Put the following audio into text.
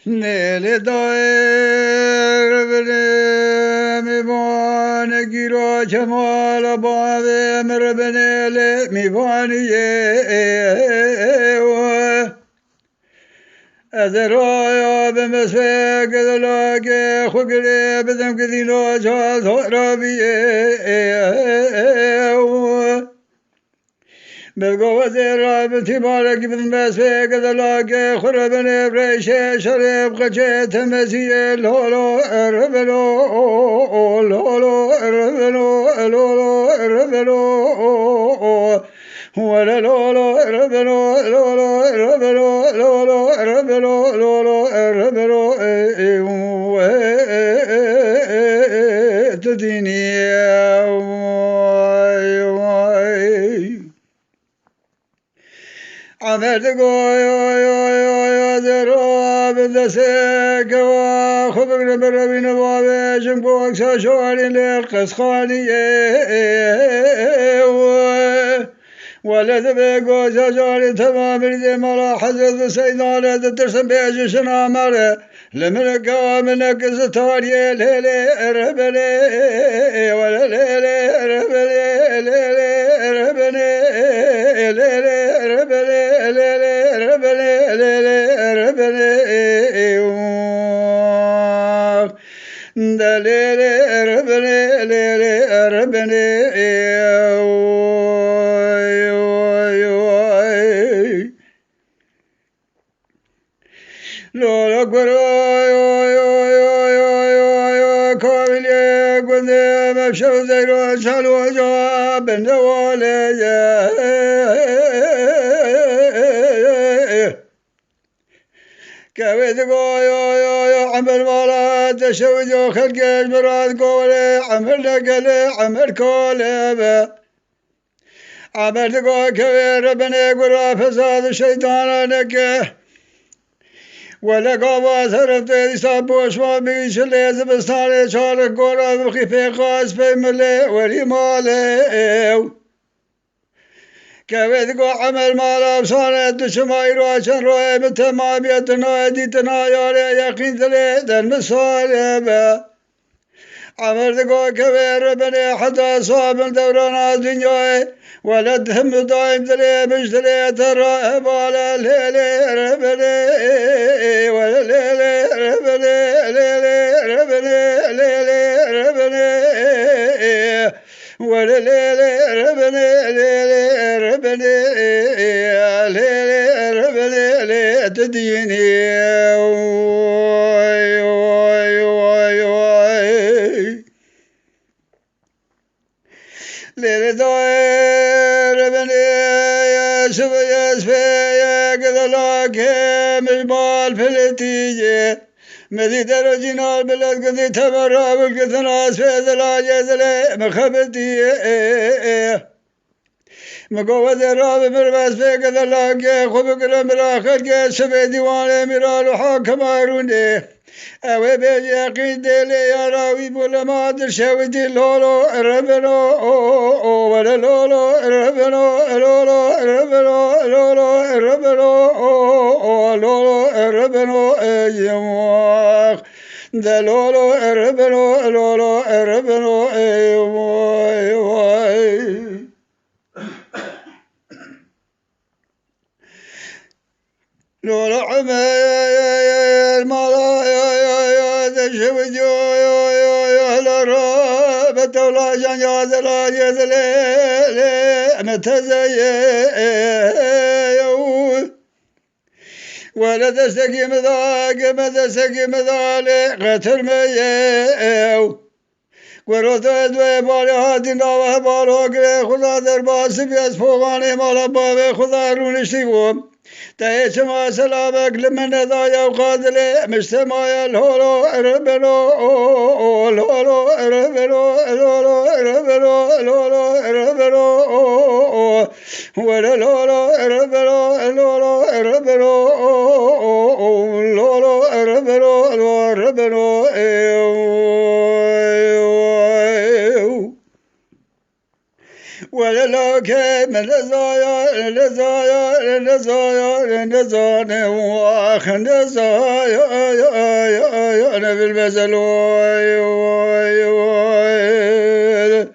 Nele dair bile mi bana giro çamala bave merbenele mi baniye أذرايا بمسفك ذلاك خقري بدم كذيلو جاز ربيه بالقوة الرابط بارك بمسفك ذلاك خربني بريشة شرب قجيت مسيه لولو ربلو لولو ربلو لولو ربلو ولا لولو ربلو لولو ربلو لولو ربلو لولو ربلو تديني عمرت قوي دراب دسك وخبر بربين بابشم قوك شاشواري لقسخانية ولد بقو شاشواري تمام رزي ملا حزد سيدان ترسم بيجشنا مره لملك منك ستاري ليلي ربلي ولا ليلي ربلي ليلي ربلي ليلي ربلي ليلي ربلي ليلي ربلي دليلي ربلي ليلي ربلي لولا كاملي قندي مبشر زيرو شالو جواب النوالي كويت قوي عمل مراد تشوجو خلق مراد قولي عمل نقلي عمل كولي عمل قوي كوي ربنا قرا فساد الشيطان نكه ولا قابا ثرفت يسابوش ما بيش لازم بستاني شارك قرا بخي في قاس في ملي ولي مالي كيف تقول عمل مالا بصانة دشماير وعشان روي بتمام يتنا ديتنا ياري يقين ثليد المصالب عمل تقول كيف ربني حتى صاب دوران الدنيا ولد هم دايم ثلي مش ثلي ترى بالا ليلي ربني ولا ليلي ربني ليلي ربني ليلي ربني ولا ليلي ربني ليلي ربني ليلي ربني لي تديني ليلي داير بني يسف يا قذلاك مجمال في النتيجة مذي درجنا البلد قذي تمرى بالقثناس في ذلاجة ذلي مخبتي مقوة الراب مربس في قذلاك خبق رمراخر كسف ديوان مرال وحاكم عروني اوه بيجي يقين ديلي يا راوي بولا ما در شويتي لولو ربنو ولا لولو ربنو لولو ربنو لولو ربنو لولو ربنو ايمواخ ده لولو ربنو لولو ربنو ايمواخ لولو عمي المالا شوجو لرابة ولا جنجاز لا جذلي متزيو ولا تستقيم ذاك ما تستقيم ذلك قتل ميو ورثت وبال هاتنا وهبالو كري خدا در باس بيس فوقاني مالا باب خدا رونشتيوم تهيش ما سلامك لمن ذايا وقادلي مجتمع الهولو ربلو الهولو ربلو الهولو ربلو الهولو ربلو ولا الهولو ربلو الهولو ربلو الهولو ربلو ربلو ولا لك من الزايا الزايا الزايا الزايا واخن الزايا يا بالبزل واي واي واي